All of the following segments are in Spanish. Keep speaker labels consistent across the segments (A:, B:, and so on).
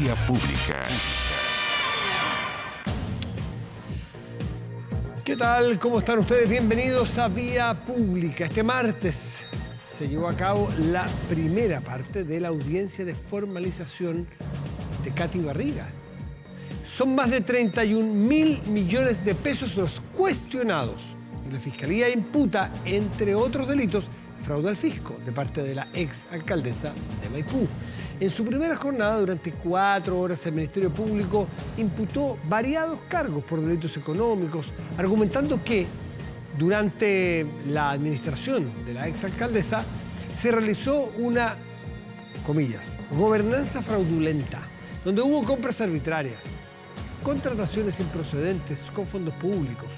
A: Vía Pública.
B: ¿Qué tal? ¿Cómo están ustedes? Bienvenidos a Vía Pública. Este martes se llevó a cabo la primera parte de la audiencia de formalización de Katy Barriga. Son más de 31.000 millones de pesos los cuestionados y la Fiscalía imputa, entre otros delitos, fraude al fisco de parte de la ex alcaldesa de Maipú. En su primera jornada, durante 4 horas, el Ministerio Público imputó variados cargos por delitos económicos, argumentando que durante la administración de la ex alcaldesa se realizó una, comillas, gobernanza fraudulenta, donde hubo compras arbitrarias, contrataciones improcedentes con fondos públicos,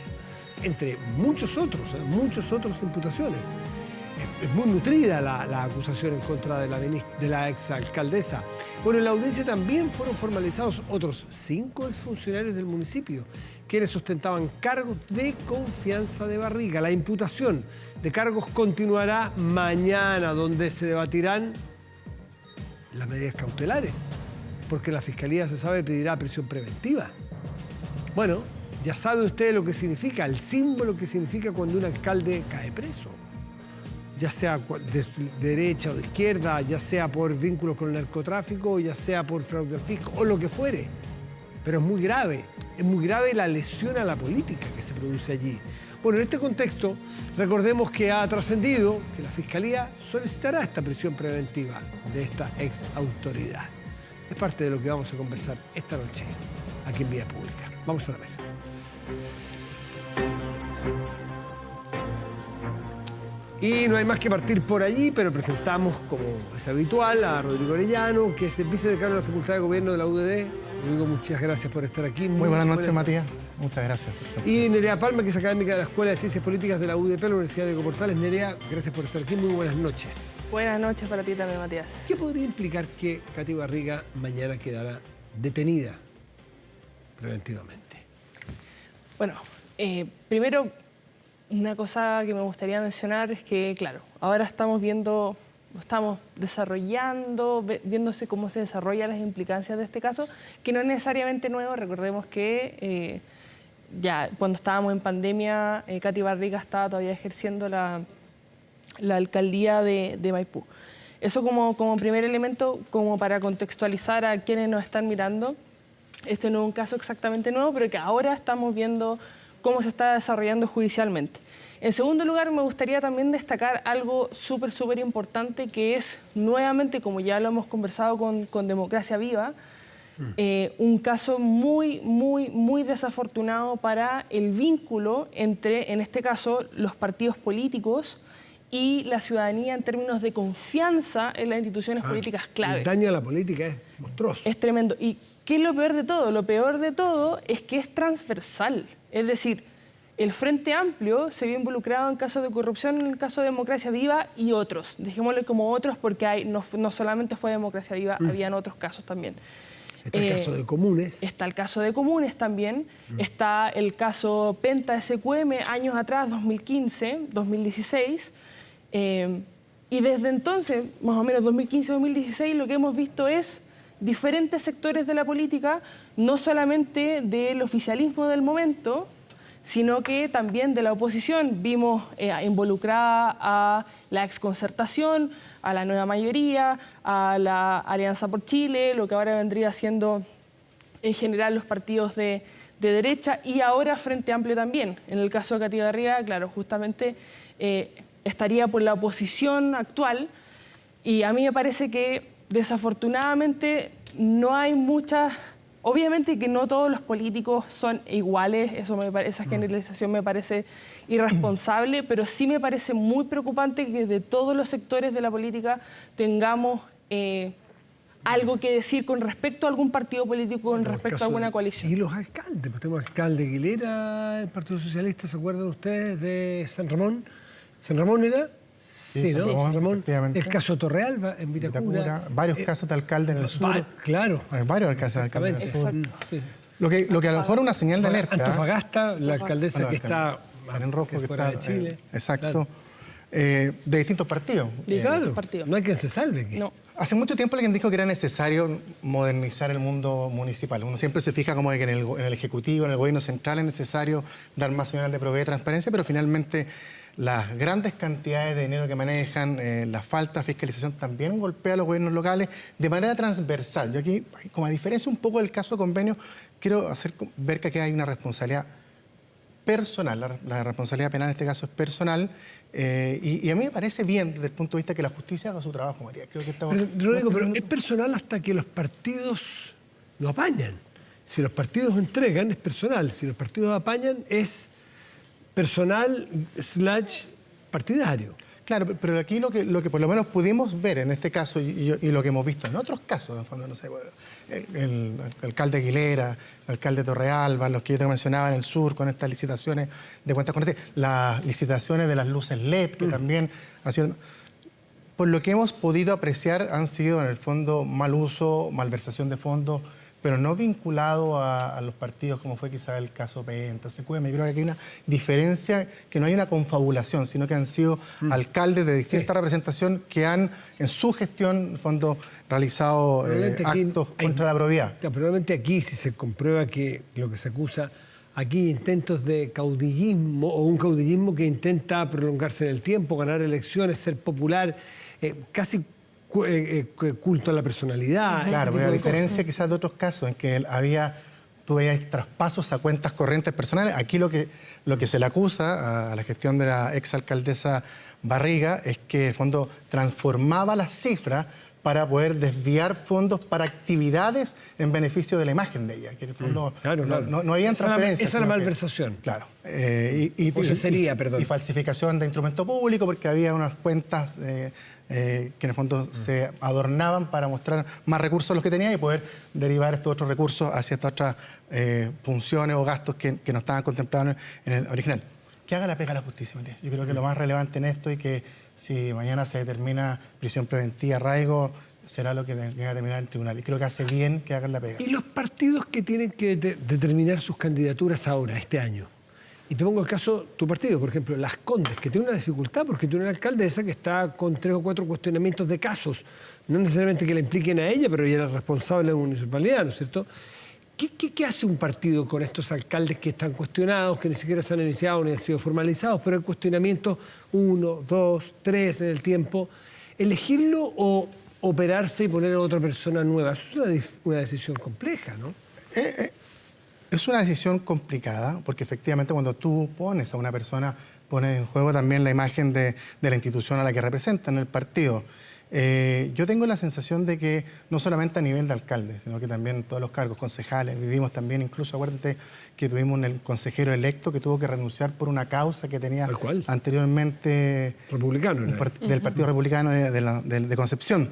B: entre muchas otras imputaciones. Es muy nutrida la acusación en contra de la exalcaldesa. Bueno, en la audiencia también fueron formalizados otros 5 exfuncionarios del municipio, quienes ostentaban cargos de confianza de Barriga. La imputación de cargos continuará mañana, donde se debatirán las medidas cautelares, porque la Fiscalía, se sabe, pedirá prisión preventiva. Bueno, ya sabe usted lo que significa, el símbolo que significa cuando un alcalde cae preso, ya sea de derecha o de izquierda, ya sea por vínculos con el narcotráfico, ya sea por fraude al fisco o lo que fuere. Pero es muy grave la lesión a la política que se produce allí. Bueno, en este contexto, recordemos que ha trascendido que la Fiscalía solicitará esta prisión preventiva de esta ex autoridad. Es parte de lo que vamos a conversar esta noche aquí en Vía Pública. Vamos a la mesa. Y no hay más que partir por allí, pero presentamos, como es habitual, a Rodrigo Orellano, que es el vicedecano de la Facultad de Gobierno de la UDD. Rodrigo, muchas gracias por estar aquí.
C: Muy buenas noches, Matías. Muchas gracias.
B: Y Nerea Palma, que es académica de la Escuela de Ciencias Políticas de la UDP, la Universidad de Portales. Nerea, gracias por estar aquí. Muy buenas noches.
D: Buenas noches para ti también, Matías.
B: ¿Qué podría implicar que Katy Barriga mañana quedara detenida preventivamente?
D: Bueno, primero, una cosa que me gustaría mencionar es que, claro, ahora estamos desarrollando, viéndose cómo se desarrollan las implicancias de este caso, que no es necesariamente nuevo. Recordemos que ya cuando estábamos en pandemia, Katy Barriga estaba todavía ejerciendo la alcaldía de Maipú. Eso como primer elemento, como para contextualizar a quienes nos están mirando. Este no es un caso exactamente nuevo, pero que ahora estamos viendo cómo se está desarrollando judicialmente. En segundo lugar, me gustaría también destacar algo súper importante, que es nuevamente, como ya lo hemos conversado con Democracia Viva, un caso muy desafortunado para el vínculo entre, en este caso, los partidos políticos y la ciudadanía en términos de confianza en las instituciones políticas clave.
B: El daño a la política es monstruoso.
D: Es tremendo. ¿Y qué es lo peor de todo? Lo peor de todo es que es transversal. Es decir, el Frente Amplio se vio involucrado en casos de corrupción, en el caso de Democracia Viva y otros. Dejémosle como otros porque no solamente fue Democracia Viva, habían otros casos también.
B: Está el caso de Comunes.
D: Está el caso de Comunes también. Está el caso Penta SQM, años atrás, 2015, 2016. Y desde entonces, más o menos 2015-2016, lo que hemos visto es diferentes sectores de la política, no solamente del oficialismo del momento, sino que también de la oposición. Vimos involucrada a la exconcertación, a la nueva mayoría, a la Alianza por Chile, lo que ahora vendría siendo en general los partidos de derecha, y ahora Frente Amplio también. En el caso de Katy Barriga, claro, justamente estaría por la oposición actual, y a mí me parece que desafortunadamente no hay muchas. Obviamente que no todos los políticos son iguales, esa generalización me parece irresponsable, pero sí me parece muy preocupante que de todos los sectores de la política tengamos algo que decir con respecto a algún partido político, con respecto a alguna coalición.
B: Y los alcaldes, pues tenemos alcalde Aguilera, el Partido Socialista, ¿se acuerdan ustedes de San Ramón? ¿San Ramón era? Sí, ¿no? San Ramón. El caso Torrealba en Vitacura.
C: Varios casos de alcalde en el sur.
B: Claro.
C: Hay varios casos de alcalde en el sur.
D: Exacto.
B: Sí.
C: Lo que a lo mejor es una señal de alerta.
B: Antofagasta, la alcaldesa que está
C: en rojo, que
B: fuera
C: está
B: de Chile.
C: Exacto.
B: Claro.
C: de distintos partidos.
B: Claro,
D: partidos.
B: no hay quien se salve aquí.
D: No.
C: Hace mucho tiempo alguien dijo que era necesario modernizar el mundo municipal. Uno siempre se fija como de que en el Ejecutivo, en el Gobierno central es necesario dar más señal de probidad y transparencia, pero finalmente las grandes cantidades de dinero que manejan, la falta de fiscalización también golpea a los gobiernos locales de manera transversal. Yo aquí, como a diferencia un poco del caso de convenio, quiero hacer ver que aquí hay una responsabilidad personal. La responsabilidad penal en este caso es personal. Y a mí me parece bien desde el punto de vista que la justicia haga su trabajo, María. Creo que estamos,
B: pero es personal hasta que los partidos lo apañan. Si los partidos entregan, es personal. Si los partidos apañan, es personal / partidario.
C: Claro, pero aquí lo que por lo menos pudimos ver en este caso y lo que hemos visto en otros casos, en el fondo, no sé, el alcalde Aguilera, el alcalde Torrealba, los que yo te mencionaba en el sur con estas licitaciones de cuentas corrientes, las licitaciones de las luces LED, que también han sido... Por lo que hemos podido apreciar han sido en el fondo mal uso, malversación de fondos, pero no vinculado a los partidos como fue quizá el caso Penta, CQM. Yo creo que aquí hay una diferencia, que no hay una confabulación, sino que han sido alcaldes de distinta representación que han, en su gestión, en el fondo, realizado actos contra la probidad.
B: Probablemente aquí, si se comprueba que lo que se acusa, aquí intentos de caudillismo o un caudillismo que intenta prolongarse en el tiempo, ganar elecciones, ser popular, casi culto a la personalidad.
C: Claro, porque a diferencia quizás de otros casos en que tú veías traspasos a cuentas corrientes personales, aquí lo que se le acusa a la gestión de la exalcaldesa Barriga es que en el fondo transformaba las cifras para poder desviar fondos para actividades en beneficio de la imagen de ella. Que en el fondo no había transferencias.
B: Esa es la malversación.
C: Claro.
B: Perdón.
C: Y falsificación de instrumento público, porque había unas cuentas que en el fondo se adornaban para mostrar más recursos a los que tenía y poder derivar estos otros recursos hacia estas otras funciones o gastos que no estaban contemplados en el original. Que haga la pega la justicia, Matías. Yo creo que lo más relevante en esto y que si mañana se determina prisión preventiva, arraigo, será lo que tenga que determinar el tribunal. Y creo que hace bien que hagan la pega.
B: Y los partidos que tienen que determinar sus candidaturas ahora, este año. Y te pongo el caso, tu partido, por ejemplo, Las Condes, que tiene una dificultad porque tiene una alcaldesa que está con 3 o 4 cuestionamientos de casos. No necesariamente que la impliquen a ella, pero ella era responsable de la municipalidad, ¿no es cierto? ¿Qué hace un partido con estos alcaldes que están cuestionados, que ni siquiera se han iniciado ni han sido formalizados, pero hay cuestionamientos 1, 2, 3 en el tiempo? ¿Elegirlo o operarse y poner a otra persona nueva? Eso es una decisión compleja, ¿no?
C: Es una decisión complicada, porque efectivamente cuando tú pones a una persona, pones en juego también la imagen de la institución a la que representan el partido. Yo tengo la sensación de que no solamente a nivel de alcalde, sino que también todos los cargos, concejales, vivimos también, incluso acuérdate que tuvimos un consejero electo que tuvo que renunciar por una causa que tenía anteriormente
B: republicano,
C: del Partido Republicano de Concepción.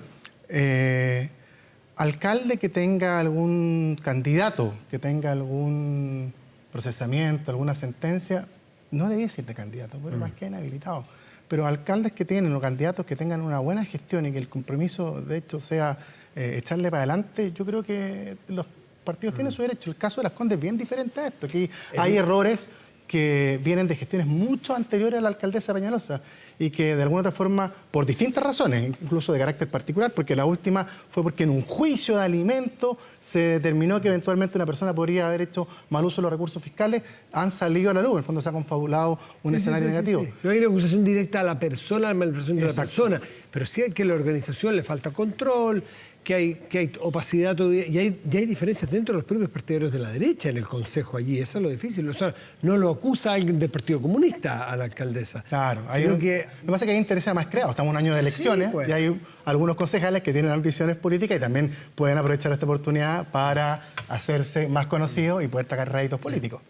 C: Alcalde que tenga algún candidato, que tenga algún procesamiento, alguna sentencia, no debía ser de candidato, pero más que inhabilitado. Pero alcaldes que tienen o candidatos que tengan una buena gestión y que el compromiso, de hecho, sea echarle para adelante, yo creo que los partidos tienen su derecho. El caso de Las Condes es bien diferente a esto. Aquí hay errores que vienen de gestiones mucho anteriores a la alcaldesa Peñalosa y que de alguna otra forma, por distintas razones, incluso de carácter particular, porque la última fue porque en un juicio de alimentos se determinó que eventualmente una persona podría haber hecho mal uso de los recursos fiscales, han salido a la luz, en el fondo se ha confabulado un escenario negativo.
B: Sí. No hay una acusación directa a la persona, a la malversación de la persona, pero sí hay que a la organización le falta control, que hay opacidad todavía, y hay diferencias dentro de los propios partidarios de la derecha en el Consejo allí, eso es lo difícil. O sea, no lo acusa alguien del Partido Comunista a la alcaldesa.
C: Claro,
B: lo que
C: pasa es que hay intereses más creados, estamos en un año de elecciones,
B: sí, pues.
C: Y hay algunos concejales que tienen ambiciones políticas y también pueden aprovechar esta oportunidad para hacerse más conocidos y poder sacar réditos políticos.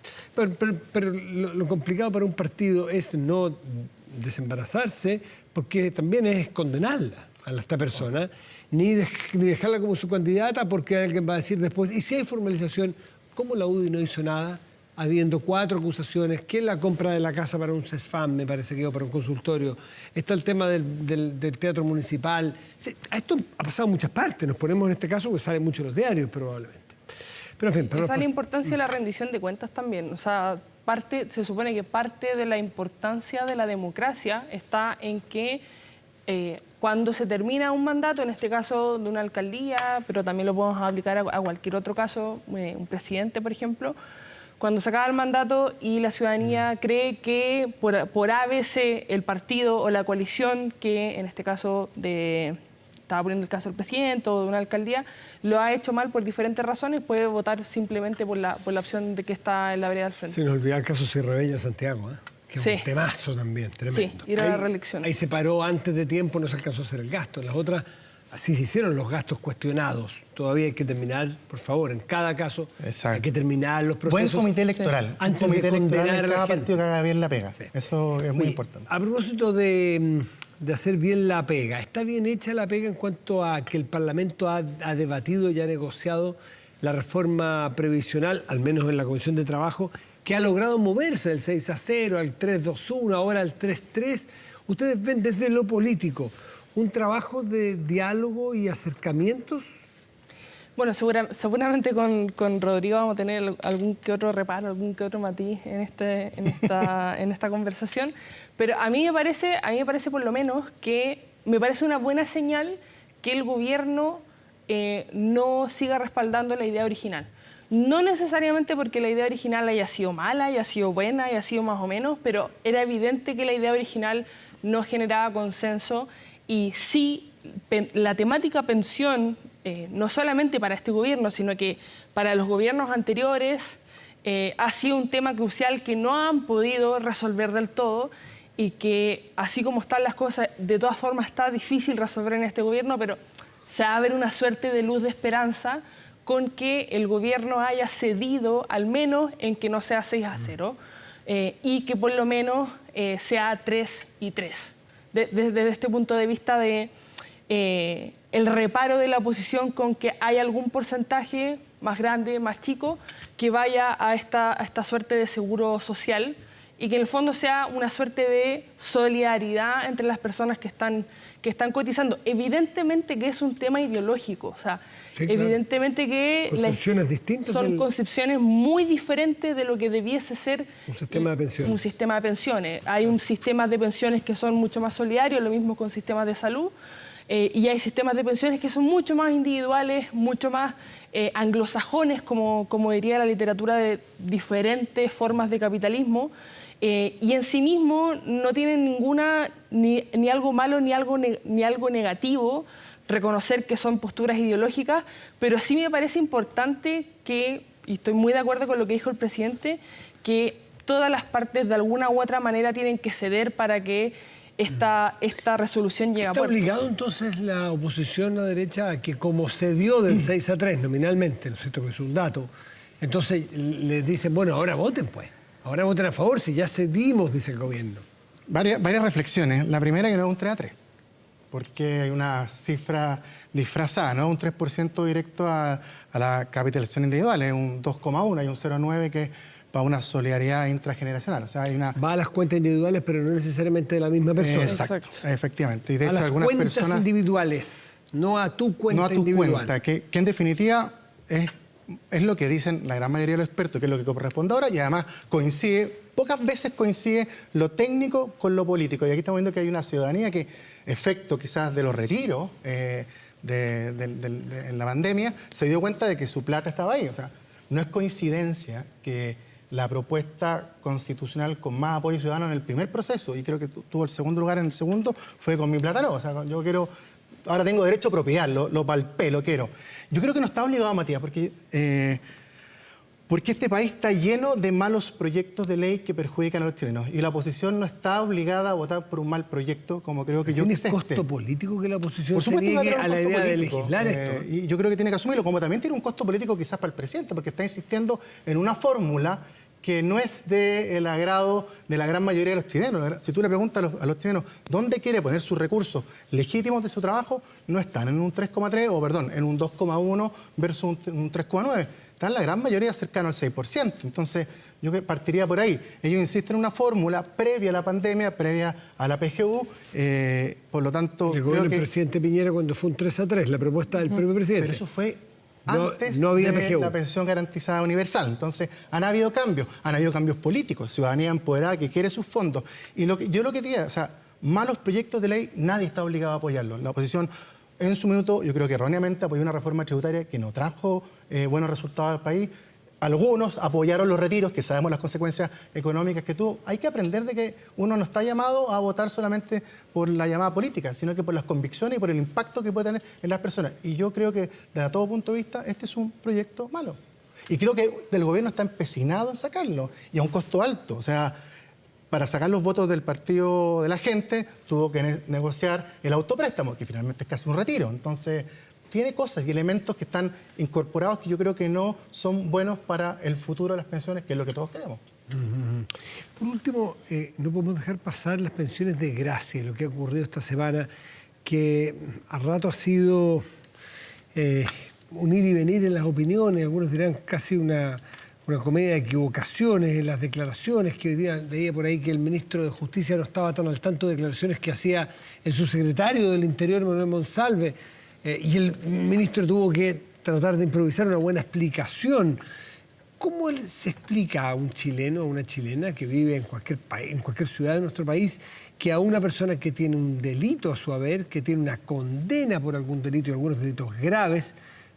B: Pero lo complicado para un partido es no desembarazarse, porque también es condenarla a esta persona, ni dejarla como su candidata, porque alguien va a decir después, y si hay formalización, ¿cómo la UDI no hizo nada? Habiendo 4 acusaciones, que es la compra de la casa para un CESFAM, me parece que, o para un consultorio. Está el tema del teatro municipal. Esto ha pasado en muchas partes, nos ponemos en este caso porque sale mucho en los diarios probablemente. Pero en fin,
D: esa es la importancia de la rendición de cuentas también. O sea, se supone que parte de la importancia de la democracia está en que cuando se termina un mandato, en este caso de una alcaldía, pero también lo podemos aplicar a cualquier otro caso, un presidente, por ejemplo, cuando se acaba el mandato y la ciudadanía cree que por ABC el partido o la coalición, que en este caso estaba poniendo el caso del presidente o de una alcaldía, lo ha hecho mal por diferentes razones, puede votar simplemente por la opción de que está en la vereda del frente.
B: Se nos olvidó el caso Sierra Santiago, que es un temazo también, tremendo.
D: Sí, ir a la reelección.
B: Ahí se paró antes de tiempo, no se alcanzó a hacer el gasto. Las otras, así se hicieron los gastos cuestionados. Todavía hay que terminar, por favor, en cada caso, hay que terminar los procesos.
C: Buen comité electoral.
B: Antes de condenar a
C: cada
B: la gente.
C: partido que haga bien la pega. Sí. Eso es muy importante.
B: A propósito de hacer bien la pega, ¿está bien hecha la pega en cuanto a que el Parlamento ha debatido y ha negociado la reforma previsional, al menos en la Comisión de Trabajo, que ha logrado moverse del 6-0 al 3-2-1, ahora al 3-3? ¿Ustedes ven desde lo político un trabajo de diálogo y acercamientos?
D: Bueno, seguramente con Rodrigo vamos a tener algún que otro reparo, algún que otro matiz en esta conversación, pero a mí me parece por lo menos que me parece una buena señal que el gobierno no siga respaldando la idea original. No necesariamente porque la idea original haya sido mala, haya sido buena, haya sido más o menos, pero era evidente que la idea original no generaba consenso y sí, la temática pensión, no solamente para este gobierno, sino que para los gobiernos anteriores, ha sido un tema crucial que no han podido resolver del todo y que, así como están las cosas, de todas formas está difícil resolver en este gobierno, pero se va a ver una suerte de luz de esperanza con que el gobierno haya cedido, al menos en que no sea 6-0, y que por lo menos sea 3-3. Desde este punto de vista de el reparo de la oposición con que hay algún porcentaje más grande, más chico, que vaya a esta suerte de seguro social y que en el fondo sea una suerte de solidaridad entre las personas que están cotizando. Evidentemente que es un tema ideológico, o sea, sí, claro. Evidentemente que
B: concepciones distintas
D: son concepciones muy diferentes de lo que debiese ser
B: un sistema de pensiones.
D: Un sistema de pensiones. Hay un sistema de pensiones que son mucho más solidarios, lo mismo con sistemas de salud, y hay sistemas de pensiones que son mucho más individuales, mucho más anglosajones, como diría la literatura, de diferentes formas de capitalismo. Y en sí mismo no tienen ninguna, ni algo malo ni algo negativo, reconocer que son posturas ideológicas, pero sí me parece importante que, y estoy muy de acuerdo con lo que dijo el presidente, que todas las partes de alguna u otra manera tienen que ceder para que esta resolución llegue a puerto.
B: ¿Está obligado entonces la oposición, la derecha, a que como se dio del 6-3 nominalmente, ¿no es cierto?, que es un dato, entonces les dicen, bueno, ahora voten pues? Ahora voten a favor, si ya cedimos, dice el gobierno.
C: Varias reflexiones. La primera, que no es un 3-3, porque hay una cifra disfrazada, ¿no? Un 3% directo a la capitalización individual, es un 2,1, hay un 0,9 que es para una solidaridad intrageneracional. O sea, hay una...
B: Va a las cuentas individuales, pero no necesariamente de la misma persona.
C: Exacto, efectivamente. Y de
B: a
C: hecho,
B: las
C: algunas
B: cuentas
C: personas,
B: individuales, no a tu cuenta individual.
C: Cuenta, que en definitiva es lo que dicen la gran mayoría de los expertos, que es lo que corresponde ahora, y además pocas veces coincide lo técnico con lo político. Y aquí estamos viendo que hay una ciudadanía que, efecto quizás de los retiros en la pandemia, se dio cuenta de que su plata estaba ahí. O sea, no es coincidencia que la propuesta constitucional con más apoyo ciudadano en el primer proceso, y creo que tuvo el segundo lugar en el segundo, fue con Mi Plata No. O sea, yo quiero... Ahora tengo derecho a propiedad, lo palpé, lo quiero. Yo creo que no está obligado, Matías, porque este país está lleno de malos proyectos de ley que perjudican a los chilenos. Y la oposición no está obligada a votar por un mal proyecto, como creo que yo que es
B: ¿Tiene costo político que la oposición
C: por
B: se niegue a la idea de legislar esto?
C: Y yo creo que tiene que asumirlo, como también tiene un costo político quizás para el presidente, porque está insistiendo en una fórmula que no es del agrado de la gran mayoría de los chilenos. Si tú le preguntas a los chilenos dónde quiere poner sus recursos legítimos de su trabajo, no están en un 3,3 o, perdón, en un 2,1 versus un 3,9. Están la gran mayoría cercano al 6%. Entonces, yo partiría por ahí. Ellos insisten en una fórmula previa a la pandemia, previa a la PGU, por lo tanto...
B: El presidente Piñera cuando fue un 3-3, la propuesta del propio presidente.
C: Pero eso fue antes
B: no había
C: de
B: PGU.
C: la pensión garantizada universal. Entonces, han habido cambios políticos, ciudadanía empoderada que quiere sus fondos. Y yo lo que diría, o sea, malos proyectos de ley, nadie está obligado a apoyarlos. La oposición, en su minuto, yo creo que erróneamente apoyó una reforma tributaria que no trajo buenos resultados al país. Algunos apoyaron los retiros, que sabemos las consecuencias económicas que tuvo. Hay que aprender de que uno no está llamado a votar solamente por la llamada política, sino que por las convicciones y por el impacto que puede tener en las personas. Y yo creo que, desde todo punto de vista, este es un proyecto malo. Y creo que el gobierno está empecinado en sacarlo, y a un costo alto. O sea, para sacar los votos del partido de la gente, tuvo que negociar el autopréstamo, que finalmente es casi un retiro. Entonces, tiene cosas y elementos que están incorporados que yo creo que no son buenos para el futuro de las pensiones, que es lo que todos queremos.
B: Por último, no podemos dejar pasar las pensiones de gracia, lo que ha ocurrido esta semana, que a rato ha sido un ir y venir en las opiniones, algunos dirán casi una comedia de equivocaciones en las declaraciones, que hoy día veía por ahí que el ministro de Justicia no estaba tan al tanto de declaraciones que hacía el subsecretario del Interior, Manuel Monsalve, y el ministro tuvo que tratar de improvisar una buena explicación. ¿Cómo se explica a un chileno o a una chilena que vive en cualquier país, en cualquier ciudad de nuestro país, que a una persona que tiene un delito a su haber, que tiene una condena por algún delito y algunos delitos graves,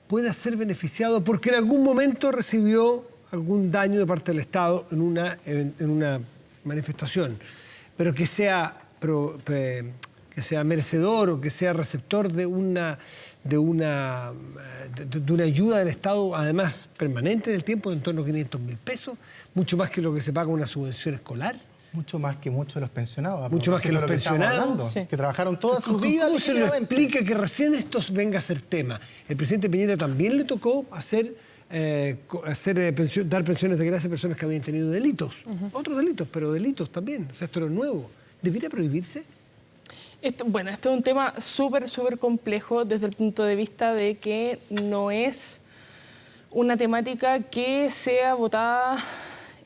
B: pueda ser beneficiado porque en algún momento recibió algún daño de parte del Estado en una manifestación, pero que sea merecedor o que sea receptor de una ayuda del Estado, además permanente en el tiempo, de en torno a 500.000 pesos, mucho más que lo que se paga una subvención escolar?
C: Mucho más que muchos de los pensionados.
B: Mucho más que los pensionados.
C: Sí. Que trabajaron toda su vida.
B: ¿Cómo se lo explica que recién esto venga a ser tema? El presidente Piñera también le tocó dar pensiones de gracia a personas que habían tenido delitos. Otros delitos, pero delitos también. O sea, esto no es nuevo. ¿Debería prohibirse?
D: Este es un tema súper complejo desde el punto de vista de que no es una temática que sea votada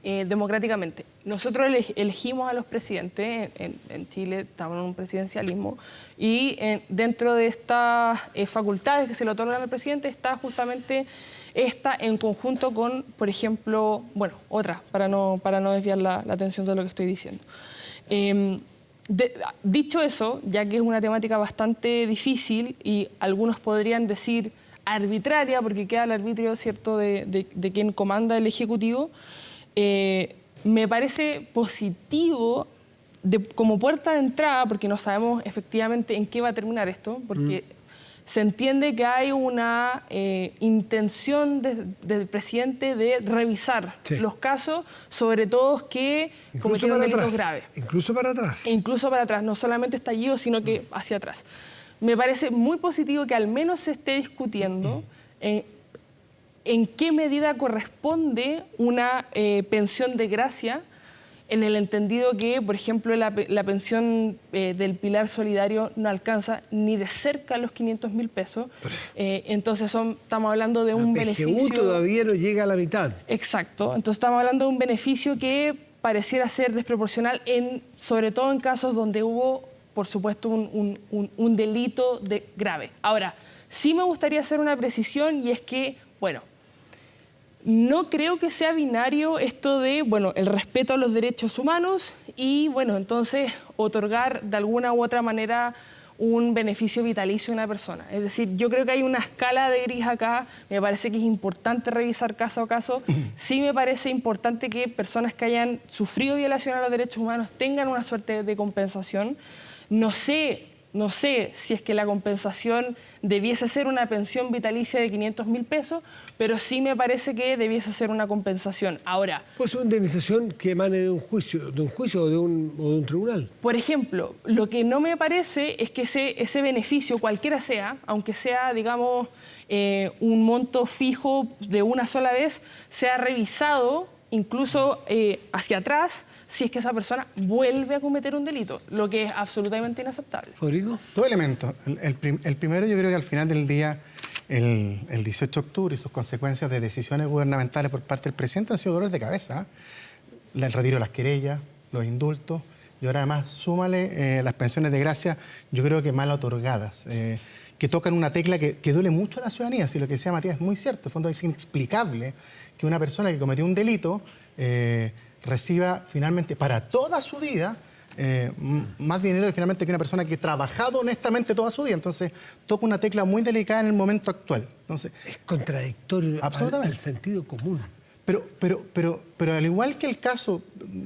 D: democráticamente. Nosotros elegimos a los presidentes, en Chile estamos en un presidencialismo, y dentro de estas facultades que se le otorgan al presidente está justamente esta en conjunto con, por ejemplo, otras, para no desviar la atención de lo que estoy diciendo. Dicho eso, ya que es una temática bastante difícil y algunos podrían decir arbitraria, porque queda el arbitrio, ¿cierto?, de quien comanda el Ejecutivo, me parece positivo como puerta de entrada, porque no sabemos efectivamente en qué va a terminar esto, porque se entiende que hay una intención del presidente de revisar los casos, sobre todo que cometieron delitos graves.
B: Incluso para atrás.
D: Incluso para atrás, no solamente estallido, sino que hacia atrás. Me parece muy positivo que al menos se esté discutiendo en qué medida corresponde una pensión de gracia, en el entendido que, por ejemplo, la pensión del Pilar Solidario no alcanza ni de cerca los 500.000 pesos. Entonces estamos hablando de un beneficio...
B: La PGU todavía no llega a la mitad.
D: Exacto. Entonces estamos hablando de un beneficio que pareciera ser desproporcional, sobre todo en casos donde hubo, por supuesto, un delito grave. Ahora, sí me gustaría hacer una precisión, y es que, no creo que sea binario esto de, el respeto a los derechos humanos y, entonces otorgar de alguna u otra manera un beneficio vitalicio a una persona. Es decir, yo creo que hay una escala de gris acá, me parece que es importante revisar caso a caso. Sí me parece importante que personas que hayan sufrido violación a los derechos humanos tengan una suerte de compensación. No sé si es que la compensación debiese ser una pensión vitalicia de 500.000 pesos, pero sí me parece que debiese ser una compensación. Ahora,
B: ¿puede ser una indemnización que emane de un juicio o de un tribunal?
D: Por ejemplo, lo que no me parece es que ese beneficio, cualquiera sea, aunque sea, digamos, un monto fijo de una sola vez, sea revisado incluso hacia atrás, si es que esa persona vuelve a cometer un delito, lo que es absolutamente inaceptable.
B: ¿Rodrigo?
C: Dos elementos. El primero, yo creo que al final del día, el 18 de octubre y sus consecuencias de decisiones gubernamentales por parte del presidente han sido dolores de cabeza. El retiro de las querellas, los indultos, y ahora además súmale las pensiones de gracia, yo creo que mal otorgadas. que tocan una tecla que duele mucho a la ciudadanía. Si lo que decía Matías es muy cierto, en el fondo es inexplicable que una persona que cometió un delito reciba finalmente para toda su vida más dinero que finalmente que una persona que ha trabajado honestamente toda su vida. Entonces, toca una tecla muy delicada en el momento actual. Entonces,
B: es contradictorio al sentido común.
C: Pero al igual que el caso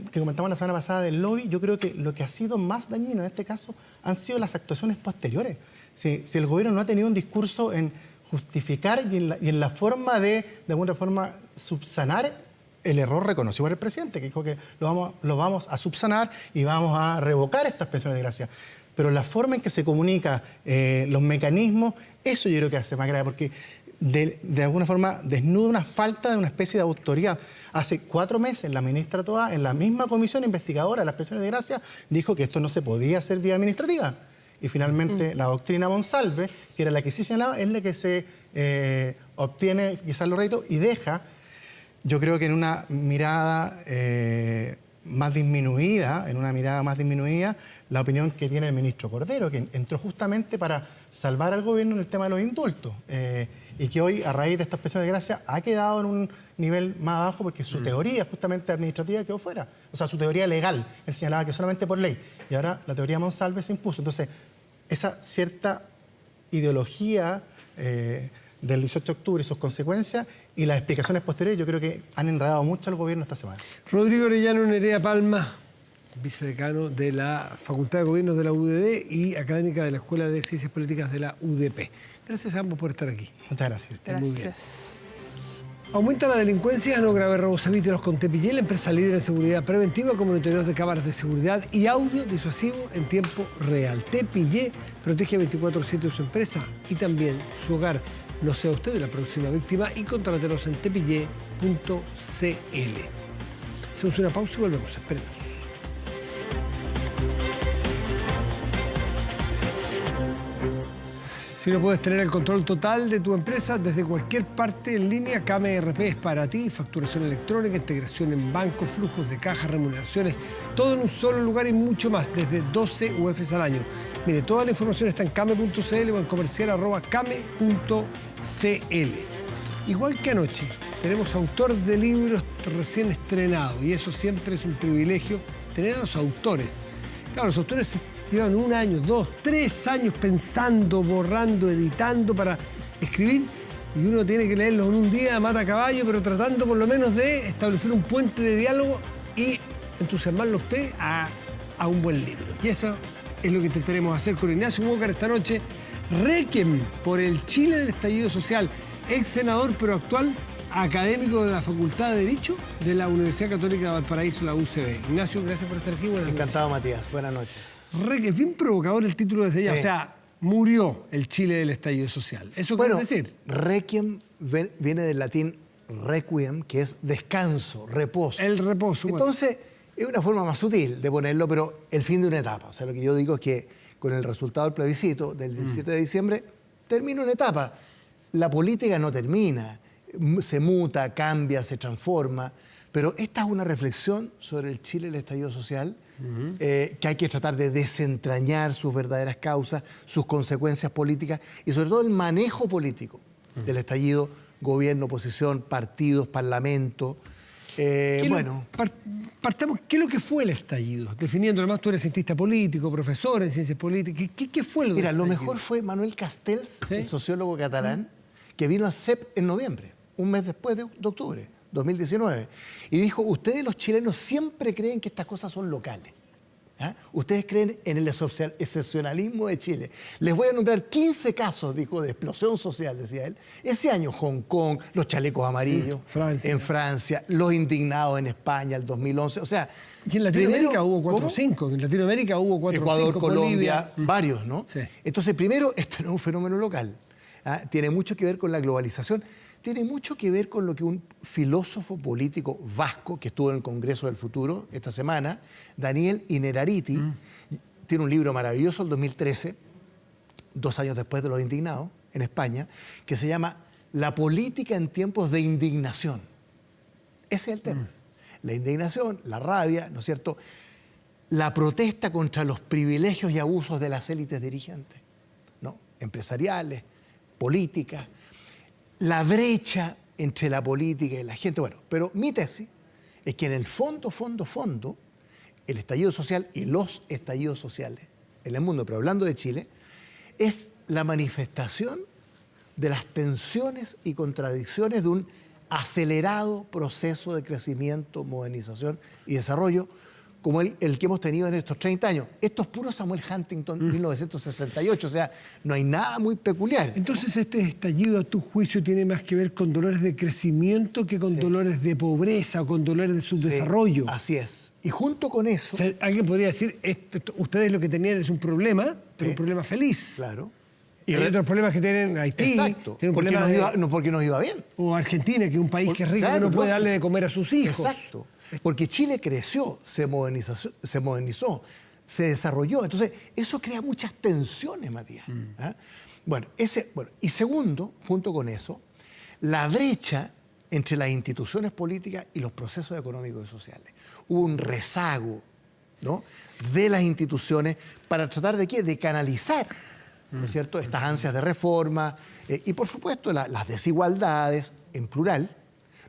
C: que comentamos la semana pasada del lobby, yo creo que lo que ha sido más dañino en este caso han sido las actuaciones posteriores. Si el gobierno no ha tenido un discurso en justificar y en la forma de alguna forma, subsanar el error reconocido por el presidente, que dijo que lo vamos a subsanar y vamos a revocar estas pensiones de gracia. Pero la forma en que se comunica, los mecanismos, eso yo creo que hace más grave, porque de alguna forma desnuda una falta de una especie de autoridad. Hace 4 meses la ministra Toá, en la misma comisión investigadora de las pensiones de gracia, dijo que esto no se podía hacer vía administrativa. Y finalmente la doctrina Monsalve, que era la que sí señalaba, es la que se obtiene quizás los réditos y deja, yo creo que en una mirada más disminuida, la opinión que tiene el ministro Cordero, que entró justamente para salvar al gobierno en el tema de los indultos. Y que hoy, a raíz de estas pensiones de gracia, ha quedado en un nivel más bajo porque su teoría justamente administrativa quedó fuera. O sea, su teoría legal. Él señalaba que solamente por ley. Y ahora la teoría Monsalve se impuso. Entonces, esa cierta ideología del 18 de octubre y sus consecuencias y las explicaciones posteriores, yo creo que han enredado mucho al gobierno esta semana.
B: Rodrigo Orellano Nerea Palma, vicedecano de la Facultad de Gobierno de la UDD y académica de la Escuela de Ciencias Políticas de la UDP. Gracias a ambos por estar aquí.
C: Muchas gracias.
B: Muy bien. Aumenta la delincuencia, no grave robos a víteros con Tepillé, la empresa líder en seguridad preventiva con monitoreos de cámaras de seguridad y audio disuasivo en tiempo real. Tepillé protege 24/7 su empresa y también su hogar. No sea usted la próxima víctima y contrátelos en tepillé.cl. Hacemos una pausa y volvemos. Espérenos. Si no puedes tener el control total de tu empresa desde cualquier parte en línea, Kame ERP es para ti. Facturación electrónica, integración en banco, flujos de caja, remuneraciones, todo en un solo lugar y mucho más, desde 12 UFs al año. Mire, toda la información está en kame.cl o en comercial@kame.cl. Igual que anoche, tenemos autor de libros recién estrenados y eso siempre es un privilegio, tener a los autores. Claro, los autores llevan 1 año, 2, 3 años pensando, borrando, editando para escribir y uno tiene que leerlos en un día, mata a caballo, pero tratando por lo menos de establecer un puente de diálogo y entusiasmarlo a usted a un buen libro. Y eso es lo que intentaremos hacer con Ignacio Mócar esta noche. Requiem por el Chile del estallido social, ex senador pero actual académico de la Facultad de Derecho de la Universidad Católica de Valparaíso, la UCB. Ignacio, gracias por estar aquí. Buenas noches.
A: Encantado, Matías. Buenas noches.
B: Es bien provocador el título desde ya. Sí. O sea, murió el Chile del estallido social. ¿Eso quiere decir?
A: Requiem viene del latín requiem, que es descanso, reposo.
B: El reposo.
A: Entonces, es una forma más sutil de ponerlo, pero el fin de una etapa. O sea, lo que yo digo es que con el resultado del plebiscito del 17 de diciembre, termina una etapa. La política no termina. Se muta, cambia, se transforma. Pero esta es una reflexión sobre el Chile del estallido social, que hay que tratar de desentrañar sus verdaderas causas, sus consecuencias políticas y sobre todo el manejo político del estallido, gobierno, oposición, partidos, parlamento.
B: Partamos, ¿qué es lo que fue el estallido? Definiendo, además tú eres cientista político, profesor en ciencias políticas. ¿Qué fue lo del estallido?
A: Mira, lo mejor fue Manuel Castells, ¿sí? El sociólogo catalán, que vino al CEP en noviembre, un mes después de octubre 2019, y dijo, ustedes los chilenos siempre creen que estas cosas son locales. ¿Ah? Ustedes creen en el excepcionalismo de Chile. Les voy a nombrar 15 casos, dijo, de explosión social, decía él. Ese año, Hong Kong, los chalecos amarillos en Francia, los indignados en España, el 2011. O sea,
B: y en Latinoamérica hubo 4 o 5. En Latinoamérica hubo 4 o 5.
A: Ecuador, Colombia, varios, ¿no?
B: Sí.
A: Entonces, primero, esto no es un fenómeno local. ¿Ah? Tiene mucho que ver con la globalización. Tiene mucho que ver con lo que un filósofo político vasco que estuvo en el Congreso del Futuro esta semana, Daniel Innerarity, tiene un libro maravilloso, el 2013, 2 años después de los indignados, en España, que se llama La política en tiempos de indignación. Ese es el tema. La indignación, la rabia, ¿no es cierto? La protesta contra los privilegios y abusos de las élites dirigentes. ¿No? empresariales, políticas, la brecha entre la política y la gente. Bueno, pero mi tesis es que en el fondo, el estallido social y los estallidos sociales en el mundo, pero hablando de Chile, es la manifestación de las tensiones y contradicciones de un acelerado proceso de crecimiento, modernización y desarrollo como el que hemos tenido en estos 30 años. Esto es puro Samuel Huntington, 1968, o sea, no hay nada muy peculiar.
B: Entonces, este estallido, a tu juicio, tiene más que ver con dolores de crecimiento que con dolores de pobreza o con dolores de subdesarrollo.
A: Sí, así es. Y junto con eso...
B: O sea, alguien podría decir, ustedes lo que tenían es un problema, pero un problema feliz.
A: Claro.
B: Y hay otros problemas que tienen Haití.
A: Exacto.
B: Tienen
A: Porque nos iba bien.
B: O Argentina, que es un país que es rico,
A: claro,
B: que no puede darle de comer a sus hijos.
A: Exacto. Porque Chile creció, se modernizó, se desarrolló. Entonces, eso crea muchas tensiones, Matías. ¿Ah? Bueno, y segundo, junto con eso, la brecha entre las instituciones políticas y los procesos económicos y sociales. Hubo un rezago, ¿no?, de las instituciones para tratar de ¿qué? De canalizar, ¿no es cierto?, estas ansias de reforma y, por supuesto, las desigualdades en plural,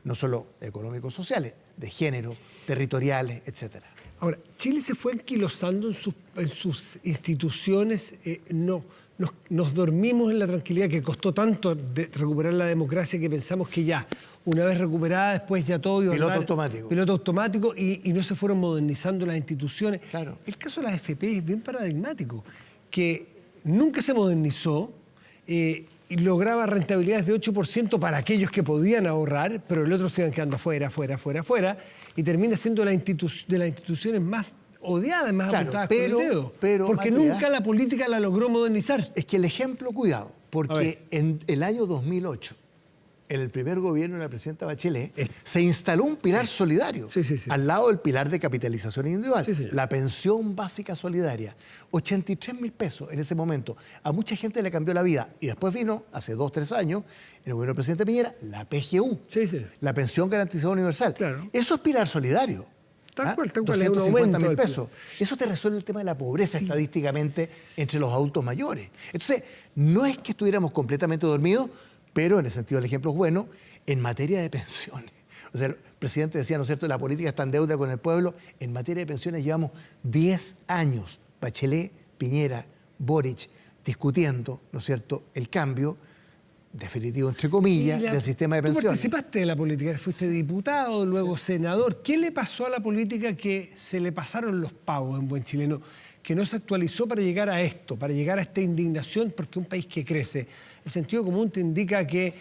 A: no solo económicos sociales, de género, territoriales, etcétera.
B: Ahora, Chile se fue anquilosando en sus instituciones. Nos dormimos en la tranquilidad que costó tanto de recuperar la democracia que pensamos que ya, una vez recuperada, después ya todo iba a
A: Piloto automático.
B: Piloto automático y no se fueron modernizando las instituciones.
A: Claro.
B: El caso de las AFP es bien paradigmático, que nunca se modernizó, y lograba rentabilidades de 8% para aquellos que podían ahorrar, pero el otro se iban quedando afuera, y termina siendo de las instituciones más odiadas, más apuntadas con el dedo. Porque
A: Matías,
B: nunca la política la logró modernizar.
A: Es que el ejemplo, cuidado, porque en el año 2008, en el primer gobierno de la presidenta Bachelet, se instaló un pilar solidario al lado del pilar de capitalización individual, la pensión básica solidaria. 83.000 pesos en ese momento. A mucha gente le cambió la vida. Y después vino, hace 2 o 3 años, en el gobierno del presidente Piñera, la PGU, la pensión garantizada universal.
B: Claro.
A: Eso es pilar solidario.
B: Tal cual, es un
A: 250.000 pesos. Eso te resuelve el tema de la pobreza estadísticamente entre los adultos mayores. Entonces, no es que estuviéramos completamente dormidos, pero en el sentido del ejemplo es bueno, en materia de pensiones. O sea, el presidente decía, ¿no es cierto?, la política está en deuda con el pueblo. En materia de pensiones llevamos 10 años, Bachelet, Piñera, Boric, discutiendo, ¿no es cierto?, el cambio definitivo, entre comillas, del sistema de pensiones.
B: Tú participaste de la política, fuiste diputado, luego senador. ¿Qué le pasó a la política que se le pasaron los pavos en buen chileno? Que no se actualizó para llegar a esto, para llegar a esta indignación, porque un país que crece, el sentido común te indica que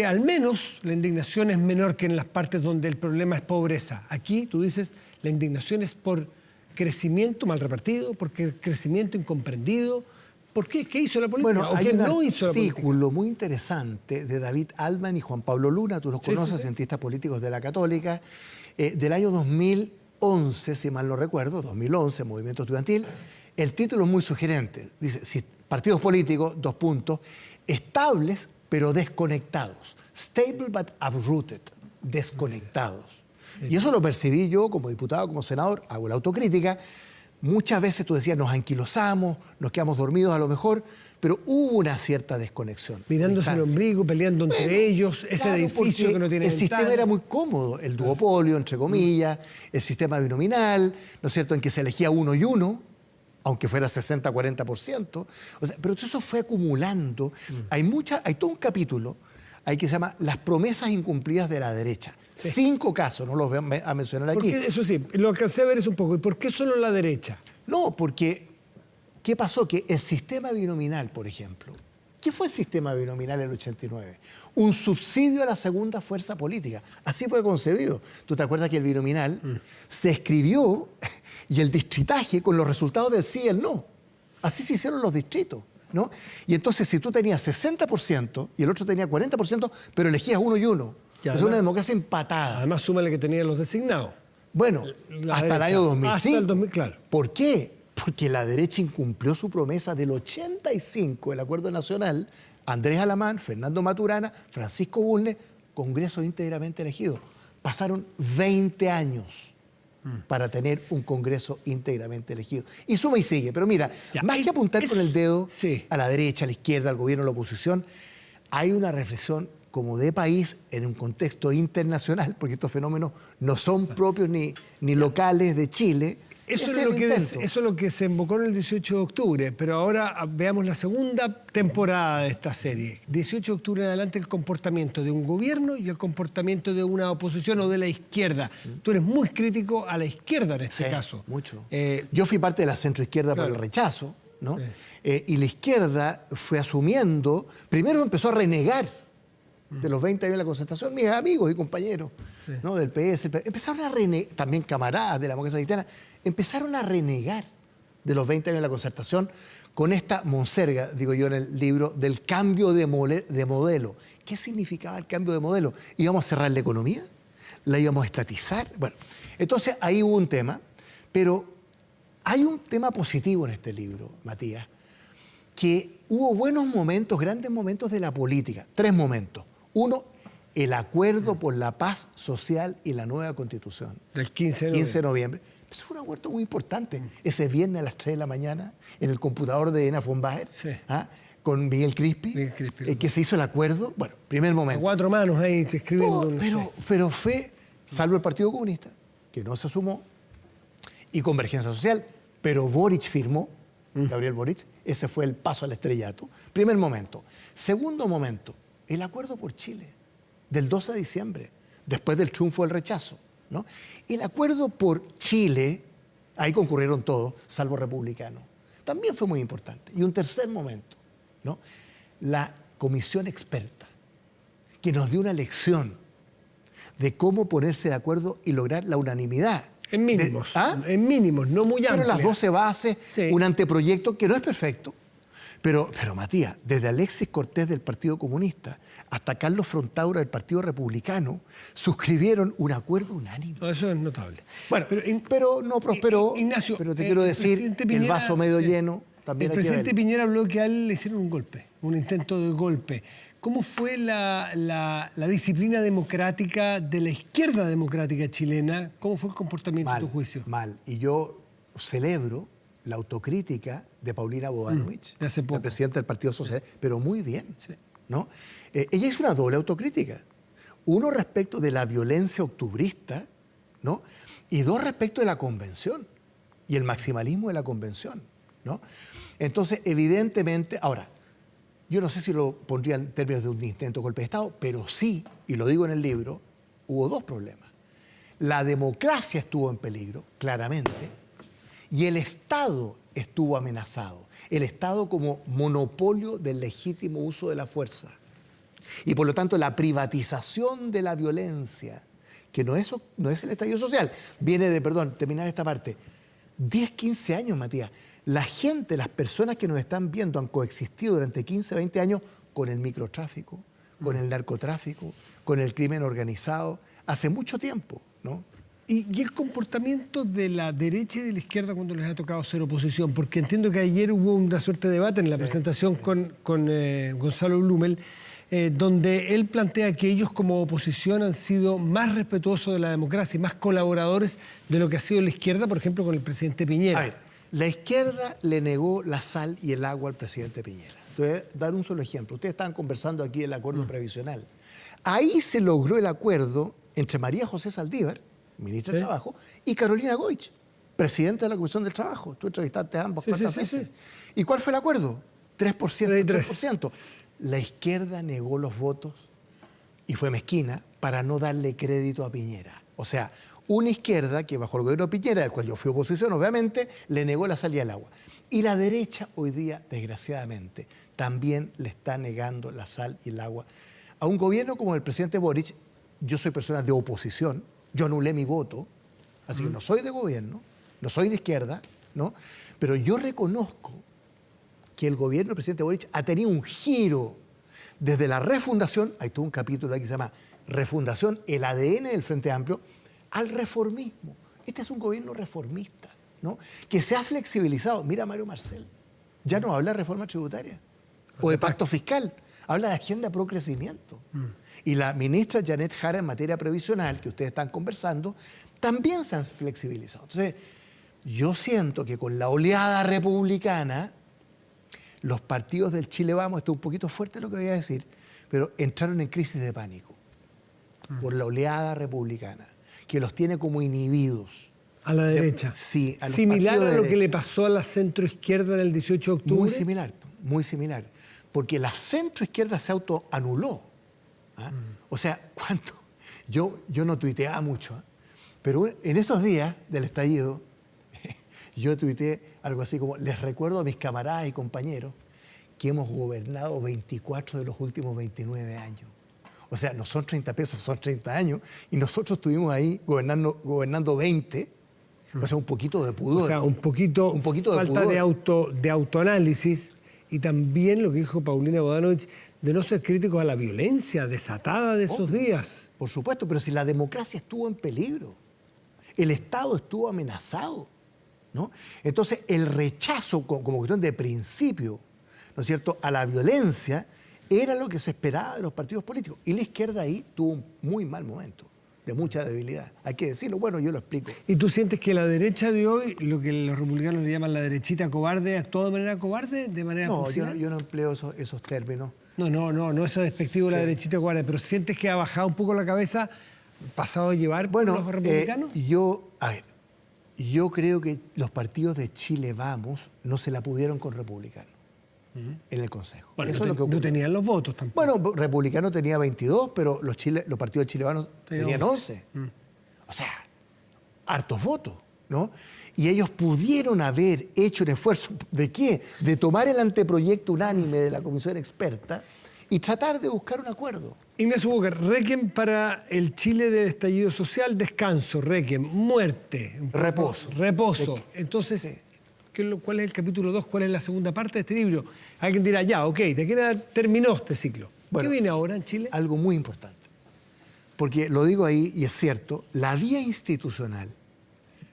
B: al menos la indignación es menor que en las partes donde el problema es pobreza. Aquí, tú dices, la indignación es por crecimiento mal repartido, por crecimiento incomprendido. ¿Por qué? ¿Qué hizo la política?
A: Bueno, hay un artículo muy interesante de David Altman y Juan Pablo Luna, tú los conoces, cientistas políticos de la Católica, del año 2011, si mal no recuerdo, 2011, Movimiento Estudiantil. El título es muy sugerente. Dice, si partidos políticos, 2 puntos, estables pero desconectados. Stable but uprooted, desconectados. Y eso lo percibí yo como diputado, como senador, hago la autocrítica. Muchas veces tú decías, nos anquilosamos, nos quedamos dormidos a lo mejor, pero hubo una cierta desconexión.
B: Mirándose el ombligo, peleando entre ellos, ese edificio que no tiene
A: el
B: ventana.
A: sistema era muy cómodo, el duopolio, entre comillas, el sistema binominal, ¿no es cierto?, en que se elegía uno y uno, aunque fuera 60-40%. O sea, pero todo eso fue acumulando. Hay todo un capítulo ahí que se llama Las promesas incumplidas de la derecha. 5 casos, no los voy a mencionar aquí.
B: Eso sí, lo alcancé a ver es un poco. ¿Y por qué solo la derecha?
A: No, porque ¿qué pasó? Que el sistema binominal, por ejemplo, ¿qué fue el sistema binominal en el 89? Un subsidio a la segunda fuerza política. Así fue concebido. ¿Tú te acuerdas que el binominal se escribió y el distritaje con los resultados del sí y el no? Así se hicieron los distritos, ¿no? Y entonces, si tú tenías 60% y el otro tenía 40%, pero elegías uno y uno, es una democracia empatada.
B: Además, súmale que tenían los designados.
A: Bueno, hasta el año 2005.
B: Hasta el 2000, claro.
A: ¿Por qué? Porque la derecha incumplió su promesa del 85, el Acuerdo Nacional, Andrés Alamán, Fernando Maturana, Francisco Bulnes, Congreso íntegramente elegido. Pasaron 20 años. para tener un Congreso íntegramente elegido. Y suma y sigue. Pero mira,
B: Ya,
A: más que apuntar con el dedo
B: sí.
A: a la derecha, a la izquierda, al gobierno, a la oposición, hay una reflexión como de país en un contexto internacional, porque estos fenómenos no son propios ni locales de Chile.
B: Eso
A: Ese
B: es, lo
A: el
B: que
A: intento.
B: eso es lo que se invocó en el 18 de octubre, pero ahora veamos la segunda temporada de esta serie. 18 de octubre en adelante, el comportamiento de un gobierno y el comportamiento de una oposición o de la izquierda. Tú eres muy crítico a la izquierda en este
A: Sí,
B: caso.
A: mucho.
B: Eh,
A: Yo fui parte de la centroizquierda
B: claro.
A: por el rechazo, ¿no?
B: Sí.
A: Y la izquierda fue asumiendo, primero empezó a renegar de los 20 años de la concertación, mis amigos y compañeros, ¿no? Del PS, empezaron a renegar, también camaradas de la democracia cristiana, empezaron a renegar de los 20 años de la concertación con esta monserga, digo yo en el libro, del cambio de modelo. ¿Qué significaba el cambio de modelo? ¿Íbamos a cerrar la economía? ¿La íbamos a estatizar? Bueno, entonces ahí hubo un tema, pero hay un tema positivo en este libro, Matías, que hubo buenos momentos, grandes momentos de la política, 3 momentos. Uno, el acuerdo por la paz social y la nueva constitución.
B: Del 15 de
A: noviembre. Eso fue un acuerdo muy importante. Ese viernes a las 3 de la mañana, en el computador de Ena von Baer,
B: Sí.
A: con Miguel Crispi, que se hizo el acuerdo. Bueno, primer momento.
B: 4 manos ahí escribiendo.
A: Pero fue, salvo el Partido Comunista, que no se sumó, y Convergencia Social, pero Boric firmó, Gabriel Boric, ese fue el paso al estrellato. Primer momento. Segundo momento, el acuerdo por Chile, del 12 de diciembre, después del triunfo del rechazo, ¿no? El acuerdo por Chile, ahí concurrieron todos, salvo republicanos. También fue muy importante. Y un tercer momento, ¿no? La comisión experta, que nos dio una lección de cómo ponerse de acuerdo y lograr la unanimidad.
B: En mínimos,
A: ¿Ah?
B: en mínimos, no muy amplios.
A: Pero las 12 bases,
B: Sí.
A: un anteproyecto que no es perfecto. Pero Matías, desde Alexis Cortés del Partido Comunista hasta Carlos Frontaura del Partido Republicano, suscribieron un acuerdo unánime.
B: No, eso es notable.
A: Bueno, pero no prosperó.
B: Ignacio,
A: pero te quiero
B: el
A: decir,
B: presidente
A: el
B: Piñera,
A: vaso medio lleno también
B: el
A: hay que
B: presidente
A: verlo.
B: Piñera habló que a él le hicieron un golpe, un intento de golpe. ¿Cómo fue la disciplina democrática de la izquierda democrática chilena? ¿Cómo fue el comportamiento a tu juicio?
A: Mal. Y yo celebro la autocrítica de Paulina Bodanovich,
B: de hace poco.
A: la presidenta del Partido Socialista, pero muy bien, ¿no? Ella hizo una doble autocrítica. Uno respecto de la violencia octubrista, ¿no? Y 2 respecto de la convención y el maximalismo de la convención, ¿no? Entonces, evidentemente, ahora, yo no sé si lo pondría en términos de un intento de golpe de Estado, pero sí, y lo digo en el libro, hubo 2 problemas. La democracia estuvo en peligro, claramente, y el Estado estuvo amenazado. El Estado como monopolio del legítimo uso de la fuerza. Y por lo tanto la privatización de la violencia, que no es el estallido social, viene de, terminar esta parte, 10, 15 años, Matías. La gente, las personas que nos están viendo han coexistido durante 15, 20 años con el microtráfico, con el narcotráfico, con el crimen organizado, hace mucho tiempo, ¿no?
B: ¿Y el comportamiento de la derecha y de la izquierda cuando les ha tocado ser oposición? Porque entiendo que ayer hubo una suerte de debate en la presentación con Gonzalo Blumel, donde él plantea que ellos como oposición han sido más respetuosos de la democracia y más colaboradores de lo que ha sido la izquierda, por ejemplo, con el presidente Piñera.
A: A ver, la izquierda le negó la sal y el agua al presidente Piñera. Te voy a dar un solo ejemplo. Ustedes estaban conversando aquí del acuerdo previsional. Ahí se logró el acuerdo entre María José Saldívar, ministra de Trabajo, y Carolina Goich, presidenta de la Comisión del Trabajo. Tú entrevistaste a ambos cuántas veces. ¿Y cuál fue el acuerdo? 3%, 3%. La izquierda negó los votos y fue mezquina para no darle crédito a Piñera. O sea, una izquierda que bajo el gobierno de Piñera, del cual yo fui oposición, obviamente, le negó la salida del agua. Y la derecha hoy día, desgraciadamente, también le está negando la sal y el agua a un gobierno como el presidente Boric. Yo soy persona de oposición, yo anulé mi voto, así que no soy de gobierno, no soy de izquierda, ¿no? Pero yo reconozco que el gobierno del presidente Boric ha tenido un giro desde la refundación, hay todo un capítulo ahí que se llama Refundación, el ADN del Frente Amplio, al reformismo. Este es un gobierno reformista, ¿no? Que se ha flexibilizado. Mira a Mario Marcel, ya no habla de reforma tributaria o de pacto fiscal, habla de agenda pro crecimiento. Y la ministra Janet Jara en materia previsional, que ustedes están conversando, también se han flexibilizado. Entonces, yo siento que con la oleada republicana, los partidos del Chile Vamos, esto es un poquito fuerte lo que voy a decir, pero entraron en crisis de pánico por la oleada republicana, que los tiene como inhibidos.
B: A la derecha.
A: Sí, a los
B: similar
A: partidos
B: a
A: de
B: lo que
A: derecha.
B: le pasó a la centroizquierda en el 18 de octubre.
A: Muy similar. Porque la centroizquierda se autoanuló. ¿Ah? O sea, ¿cuánto? Yo no tuiteaba mucho, ¿eh? Pero en esos días del estallido, yo tuiteé algo así como: les recuerdo a mis camaradas y compañeros que hemos gobernado 24 de los últimos 29 años. O sea, no son 30 pesos, son 30 años. Y nosotros estuvimos ahí gobernando 20. O sea, un poquito de pudor.
B: O sea, un poquito
A: de
B: falta
A: pudor.
B: de autoanálisis, y también lo que dijo Paulina Bodanovich, de no ser críticos a la violencia desatada de esos días.
A: Por supuesto, pero si la democracia estuvo en peligro, el Estado estuvo amenazado, ¿no? Entonces, el rechazo como cuestión de principio, ¿no es cierto?, a la violencia era lo que se esperaba de los partidos políticos. Y la izquierda ahí tuvo un muy mal momento, de mucha debilidad. Hay que decirlo, bueno, yo lo explico.
B: ¿Y tú sientes que la derecha de hoy, lo que los republicanos le llaman la derechita cobarde, actuó de manera cobarde, de manera
A: No,
B: pulsional?
A: yo no empleo esos términos.
B: No es despectivo la derechita cobarde, pero ¿sientes que ha bajado un poco la cabeza, pasado a llevar por los republicanos?
A: Yo creo que los partidos de Chile Vamos no se la pudieron con republicanos en el Consejo.
B: Bueno,
A: Eso es lo que
B: no
A: ocurrió.
B: tenían los votos tampoco.
A: Bueno, republicano tenía 22, pero los partidos de Chile Vamos tenían 11. O sea, hartos votos, ¿no? Y ellos pudieron haber hecho un esfuerzo, ¿de qué? De tomar el anteproyecto unánime de la comisión experta y tratar de buscar un acuerdo.
B: Ignacio Walker, requiem para el Chile del estallido social, descanso, requiem, muerte.
A: Reposo.
B: Entonces, ¿cuál es el capítulo 2? ¿Cuál es la segunda parte de este libro? Alguien dirá, ya, ok, ¿de qué nada terminó este ciclo?
A: Bueno,
B: ¿qué viene ahora en Chile?
A: Algo muy importante. Porque lo digo ahí, y es cierto, la vía institucional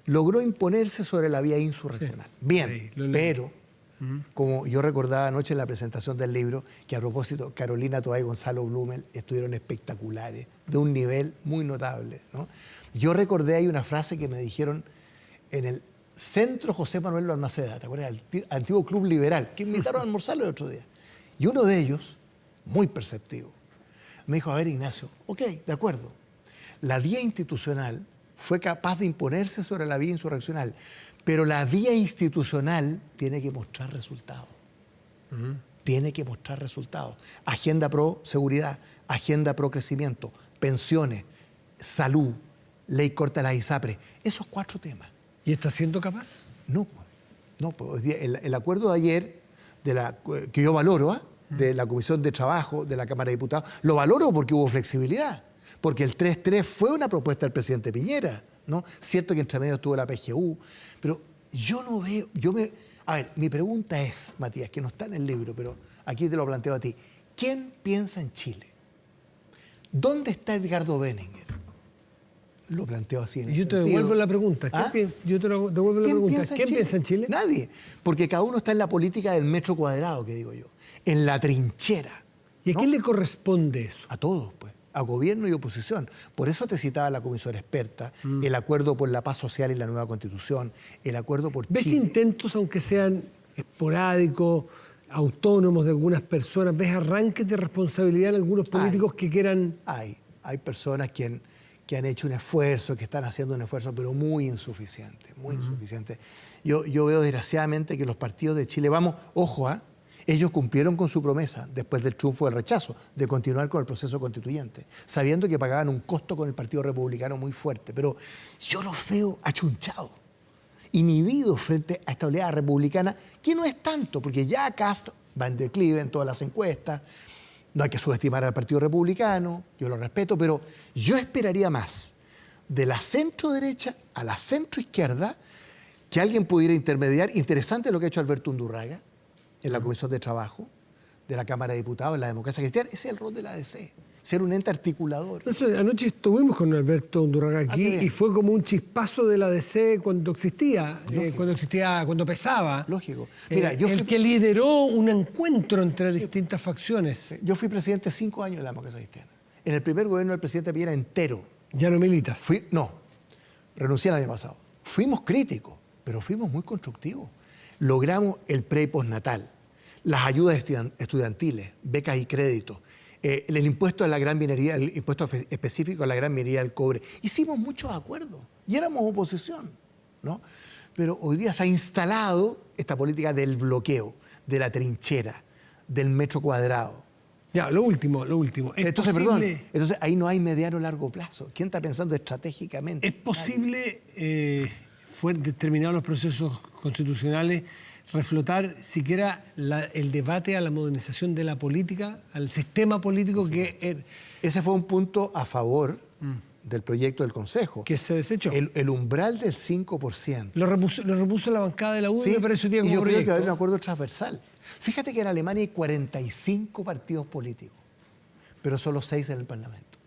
A: logró imponerse sobre la vía insurreccional. Bien,
B: sí, lo leí.
A: pero, como yo recordaba anoche en la presentación del libro, que a propósito, Carolina Toá y Gonzalo Blumel estuvieron espectaculares, de un nivel muy notable, ¿no? Yo recordé ahí una frase que me dijeron en el Centro José Manuel Balmaceda, ¿te acuerdas? El antiguo Club Liberal, que me invitaron a almorzar el otro día. Y uno de ellos, muy perceptivo, me dijo: a ver, Ignacio, ok, de acuerdo, la vía institucional fue capaz de imponerse sobre la vía insurreccional, pero la vía institucional tiene que mostrar resultados. Tiene que mostrar resultados. Agenda pro seguridad, agenda pro crecimiento, pensiones, salud, ley corta de las ISAPRES, esos 4 temas.
B: ¿Y está siendo capaz?
A: No. Hoy día, el acuerdo de ayer, que yo valoro, de la Comisión de Trabajo de la Cámara de Diputados, lo valoro porque hubo flexibilidad, porque el 3-3 fue una propuesta del presidente Piñera, ¿no? Cierto que entre medio estuvo la PGU, pero yo no veo, a ver, mi pregunta es, Matías, que no está en el libro, pero aquí te lo planteo a ti: ¿quién piensa en Chile? ¿Dónde está Edgardo Benninger? Lo planteo así en
B: Yo te devuelvo la pregunta. Yo te devuelvo la pregunta. ¿Quién piensa en Chile?
A: Nadie. Porque cada uno está en la política del metro cuadrado, que digo yo. En la trinchera.
B: ¿Y a
A: ¿no?
B: quién le corresponde eso?
A: A todos, pues. A gobierno y oposición. Por eso te citaba la comisión experta, el acuerdo por la paz social y la nueva constitución, el acuerdo por
B: ¿Ves
A: Chile.
B: intentos, aunque sean esporádicos, autónomos de algunas personas? ¿Ves arranques de responsabilidad en algunos políticos que quieran...?
A: Hay personas que han hecho un esfuerzo, que están haciendo un esfuerzo, pero muy insuficiente, muy insuficiente. Yo veo desgraciadamente que los partidos de Chile Vamos, ojo, ellos cumplieron con su promesa, después del triunfo del rechazo, de continuar con el proceso constituyente, sabiendo que pagaban un costo con el Partido Republicano muy fuerte, pero yo los veo achunchados, inhibidos frente a esta oleada republicana, que no es tanto, porque ya Kast va en declive en todas las encuestas. No hay que subestimar al Partido Republicano, yo lo respeto, pero yo esperaría más de la centro-derecha a la centro-izquierda, que alguien pudiera intermediar. Interesante lo que ha hecho Alberto Undurraga en la Comisión de Trabajo de la Cámara de Diputados, en la democracia cristiana. Ese es el rol de la ADC, ser un ente articulador.
B: Entonces, anoche estuvimos con Alberto Undurraga aquí y fue como un chispazo de la ADC cuando existía, cuando pesaba.
A: Lógico. Mira,
B: el que lideró un encuentro entre distintas facciones.
A: Yo fui presidente 5 años de la democracia cristiana. En el primer gobierno del presidente Piñera entero.
B: ¿Ya no militas?
A: renuncié el año pasado. Fuimos críticos, pero fuimos muy constructivos. Logramos el pre y postnatal, las ayudas estudiantiles, becas y créditos, el impuesto a la gran minería, el impuesto específico a la gran minería del cobre. Hicimos muchos acuerdos y éramos oposición, ¿no? Pero hoy día se ha instalado esta política del bloqueo, de la trinchera, del metro cuadrado.
B: Ya, lo último. ¿Es
A: Entonces,
B: posible,
A: entonces ahí no hay mediano o largo plazo. ¿Quién está pensando estratégicamente?
B: ¿es posible, determinados los procesos constitucionales, reflotar siquiera el debate a la modernización de la política, al sistema político
A: Ese fue un punto a favor del proyecto del Consejo.
B: que se desechó?
A: El umbral del 5%.
B: Lo repuso la bancada de la UDI,
A: Sí,
B: me parece que
A: y
B: como
A: yo creo que
B: proyecto.
A: va a haber un acuerdo transversal. Fíjate que en Alemania hay 45 partidos políticos, pero solo 6 en el Parlamento,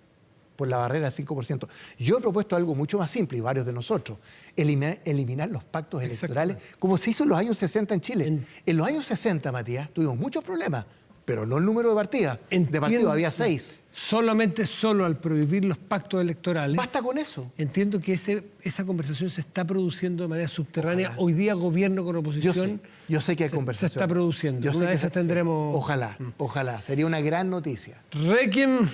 A: por la barrera del 5%. Yo he propuesto algo mucho más simple, y varios de nosotros, eliminar los pactos electorales, como se hizo en los años 60 en Chile. En los años 60, Matías, tuvimos muchos problemas, pero no el número de partidas. De partidos había 6.
B: Solo al prohibir los pactos electorales.
A: Basta con eso.
B: Entiendo que esa conversación se está produciendo de manera subterránea. Hoy día gobierno con oposición.
A: Yo sé que hay conversación.
B: Se está produciendo.
A: Yo sé
B: Una
A: que
B: de esas tendremos.
A: Ojalá. Sería una gran noticia.
B: Requiem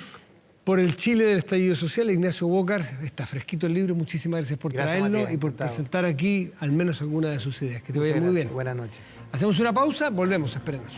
B: por el Chile del estallido social, Ignacio Walker. Está fresquito el libro. Muchísimas gracias por traerlo
A: Matías,
B: y por
A: encantado.
B: presentar aquí al menos alguna de sus ideas. Que te vaya muy bien.
A: Buenas noches.
B: Hacemos una pausa, volvemos, espérenos.